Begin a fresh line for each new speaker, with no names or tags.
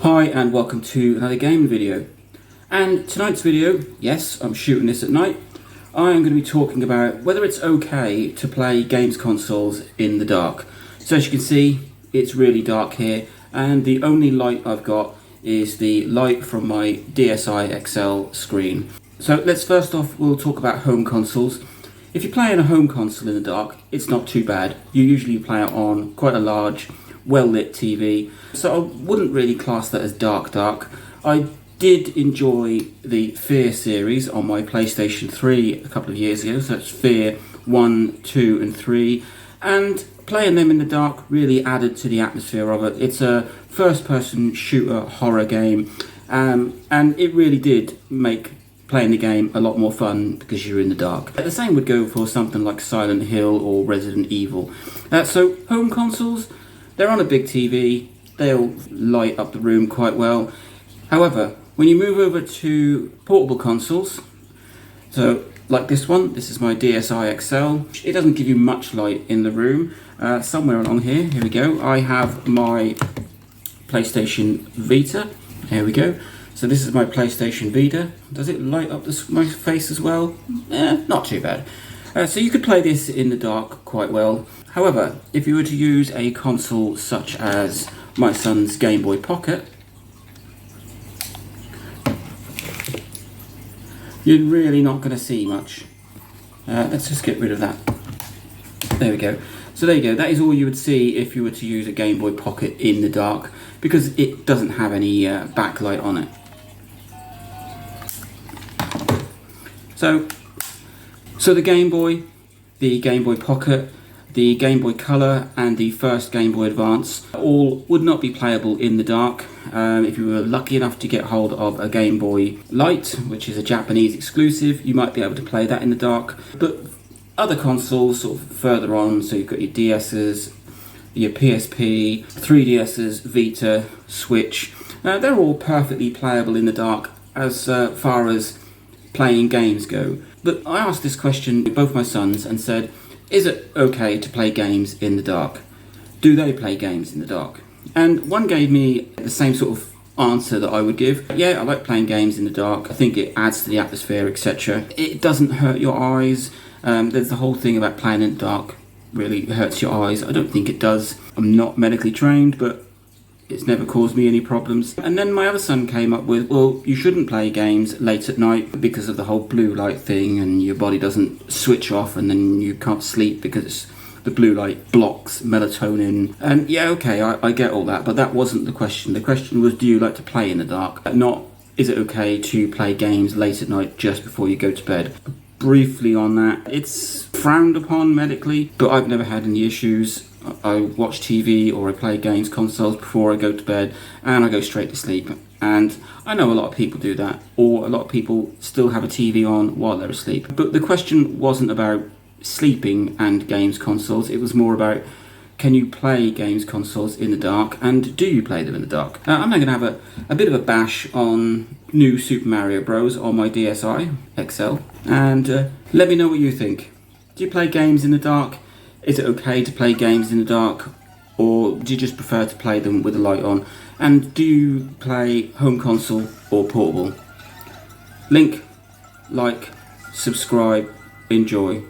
Hi and welcome to another gaming video. And tonight's video, yes, I'm shooting this at night, I am going to be talking about whether it's okay to play games consoles in the dark. So as you can see, it's really dark here, and the only light I've got is the light from my DSi XL screen. So let's first off, we'll talk about home consoles. If you're playing a home console in the dark, it's not too bad. You usually play it on quite a large, well-lit TV, so I wouldn't really class that as dark. I did enjoy the Fear series on my PlayStation 3 a couple of years ago, so that's Fear 1, 2 and 3, and playing them in the dark really added to the atmosphere of it. It's a first-person shooter horror game, and it really did make playing the game a lot more fun because you're in the dark. The same would go for something like Silent Hill or Resident Evil. So home consoles, they're on a big TV, they'll light up the room quite well. However, when you move over to portable consoles, so like this one, this is my DSi XL, it doesn't give you much light in the room. Somewhere along here we go, I have my PlayStation Vita, here we go. So this is my PlayStation Vita. Does it light up my face as well? Not too bad. So you could play this in the dark quite well. However, if you were to use a console such as my son's Game Boy Pocket, you're really not going to see much. Let's just get rid of that. There we go. So there you go. That is all you would see if you were to use a Game Boy Pocket in the dark, because it doesn't have any backlight on it. So the Game Boy, the Game Boy Pocket, the Game Boy Color and the first Game Boy Advance all would not be playable in the dark. If you were lucky enough to get hold of a Game Boy Light, which is a Japanese exclusive, you might be able to play that in the dark. But other consoles sort of further on, so you've got your DS's, your PSP, 3DS's, Vita, Switch, they're all perfectly playable in the dark as far as playing games go. But I asked this question to both my sons and said, is it okay to play games in the dark? Do they play games in the dark? And one gave me the same sort of answer that I would give. Yeah, I like playing games in the dark. I think it adds to the atmosphere, etc. It doesn't hurt your eyes. There's the whole thing about playing in the dark really hurts your eyes. I don't think it does. I'm not medically trained, but it's never caused me any problems. And then my other son came up with, well, you shouldn't play games late at night because of the whole blue light thing, and your body doesn't switch off and then you can't sleep because the blue light blocks melatonin. And yeah, okay, I get all that, but that wasn't the question. The question was, do you like to play in the dark? Not, is it okay to play games late at night just before you go to bed? Briefly on that, it's frowned upon medically, but I've never had any issues. I watch TV or I play games consoles before I go to bed, and I go straight to sleep. And I know a lot of people do that, or a lot of people still have a TV on while they're asleep. But the question wasn't about sleeping and games consoles, it was more about, can you play games consoles in the dark, and do you play them in the dark? I'm now going to have a bit of a bash on new Super Mario Bros. On my DSi XL, and let me know what you think. Do you play games in the dark? Is it okay to play games in the dark, or do you just prefer to play them with the light on? And do you play home console or portable? Link, like, subscribe, enjoy.